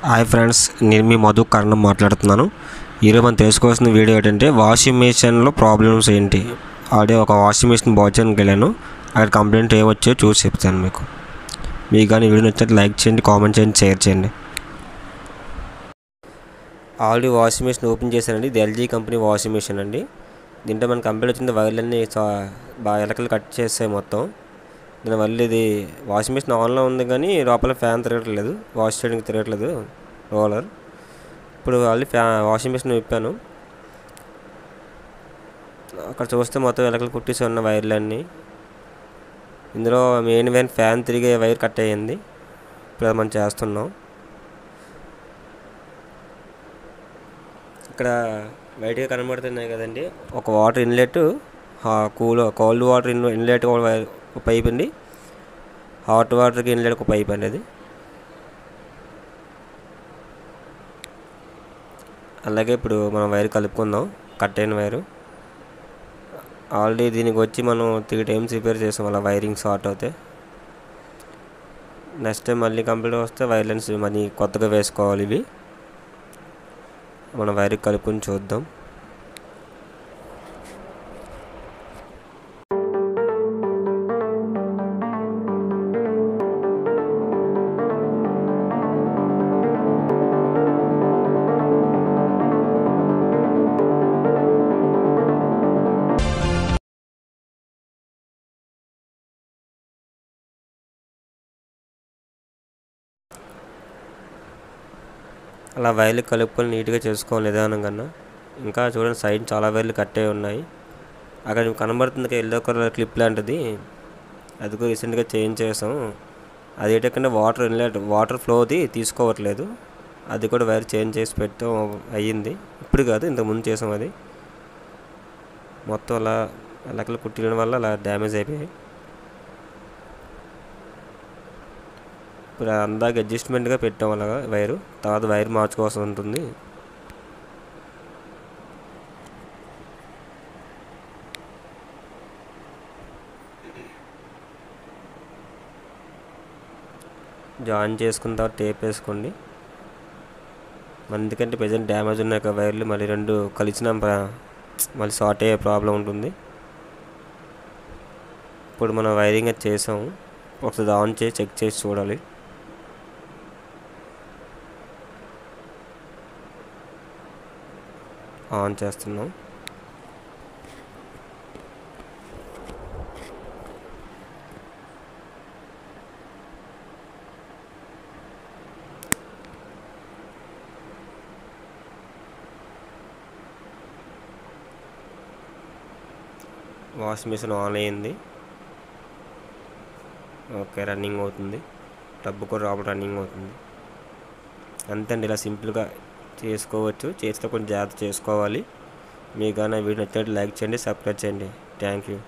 Hi friends, నేను మీ మధు కర్ణం మాట్లాడుతున్నాను. ఈరోజు మనం తెలుసుకోవాల్సిన వీడియో ఏంటంటే వాషింగ్ మిషన్లో ప్రాబ్లమ్స్ ఏంటి. ఆల్రెడీ ఒక వాషింగ్ మిషన్ బాగు చేయడానికి వెళ్ళాను. అక్కడ కంప్లైంట్ ఏమొచ్చో చూసి చెప్తాను మీకు. కానీ వీడియో నచ్చినట్టు లైక్ చేయండి, కామెంట్ చేయండి, షేర్ చేయండి. ఆల్రెడీ వాషింగ్ మిషన్ ఓపెన్ చేశానండి. ఇది ఎల్జీ కంపెనీ వాషింగ్ మిషన్ అండి. దీంట్లో మన కంప్లైంట్ వచ్చింది, వైర్లన్నీ బాగా ఎలకలు కట్ చేస్తాయి మొత్తం. దానివల్ల ఇది వాషింగ్ మిషన్ ఆన్లో ఉంది కానీ లోపల ఫ్యాన్ తిరగట్లేదు, వాష్ చేయడానికి తిరగట్లేదు రోలర్. ఇప్పుడు ఆల్రెడీ వాషింగ్ మిషన్ విప్పాను. అక్కడ చూస్తే మొత్తం ఎలకలు కుట్టేసి ఉన్న వైర్లన్నీ. ఇందులో మెయిన్ ఫ్యాన్ తిరిగే వైర్ కట్ అయ్యింది. ఇప్పుడు మనం చేస్తున్నాం. ఇక్కడ బయటగా కనబడుతున్నాయి కదండి, ఒక water inlet, cold water inlet ఒక పైప్ అండి, హాట్ వాటర్కి ఇన్లెట్ ఒక పైప్ అండి. అది అలాగే ఇప్పుడు మనం వైర్ కలుపుకుందాం. కట్ అయిన వైరు ఆల్రెడీ దీనికి వచ్చి మనం 3 టైమ్స్ రిపేర్ చేసాం. అలా వైరింగ్ షార్ట్ అవుతాయి. నెక్స్ట్ టైం మళ్ళీ కంప్లీట్ వస్తే వైర్లెన్స్ మళ్ళీ కొత్తగా వేసుకోవాలి. ఇవి మనం వైర్కి కలుపుకొని చూద్దాం. అలా వైర్లు కలుపుకొని నీట్గా చేసుకోవాలి నిదానం కన్నా. ఇంకా చూడండి, సైడ్ చాలా వైర్లు కట్టే ఉన్నాయి. అక్కడ కనబడుతుంది ఎల్లో కలర్ క్లిప్ లాంటిది, అది కూడా రీసెంట్గా చేంజ్ చేసాం. అది ఏంటంటే వాటర్ ఫ్లోది తీసుకోవట్లేదు. అది కూడా వైర్ చేంజ్ చేసి పెట్టాం అయ్యింది. ఇప్పుడు కాదు, ఇంతకుముందు చేసాం. అది మొత్తం అలా ఎలకలు కుట్టడం వల్ల అలా డ్యామేజ్ అయిపోయాయి. ఇప్పుడు అందాక అడ్జస్ట్మెంట్గా పెట్టాం అలాగా వైరు. తర్వాత వైర్ మార్చుకోవాల్సి ఉంటుంది. జాయిన్ చేసుకున్న తర్వాత టేప్ వేసుకోండి. ఎందుకంటే ప్రజెంట్ డ్యామేజ్ ఉన్నాయి వైర్లు, మళ్ళీ 2 కలిసిన మళ్ళీ షార్ట్ అయ్యే ప్రాబ్లం ఉంటుంది. ఇప్పుడు మనం వైరింగ్ అది చేసాము. ఒకసారి ఆన్ చేసి చెక్ చేసి చూడాలి. ఆన్ చేస్తున్నాం. వాషింగ్ మిషన్ ఆన్ అయ్యింది. ఓకే, రన్నింగ్ అవుతుంది. టబ్బు కూడా లోపల రన్నింగ్ అవుతుంది. అంతేండి, ఇలా సింపుల్గా చేసుకోవచ్చు. చేస్తే కొంచెం జాగ్రత్త చేసుకోవాలి. మీకు కానీ వీడియో నచ్చినట్టు లైక్ చేయండి, సబ్స్క్రైబ్ చేయండి. Thank you.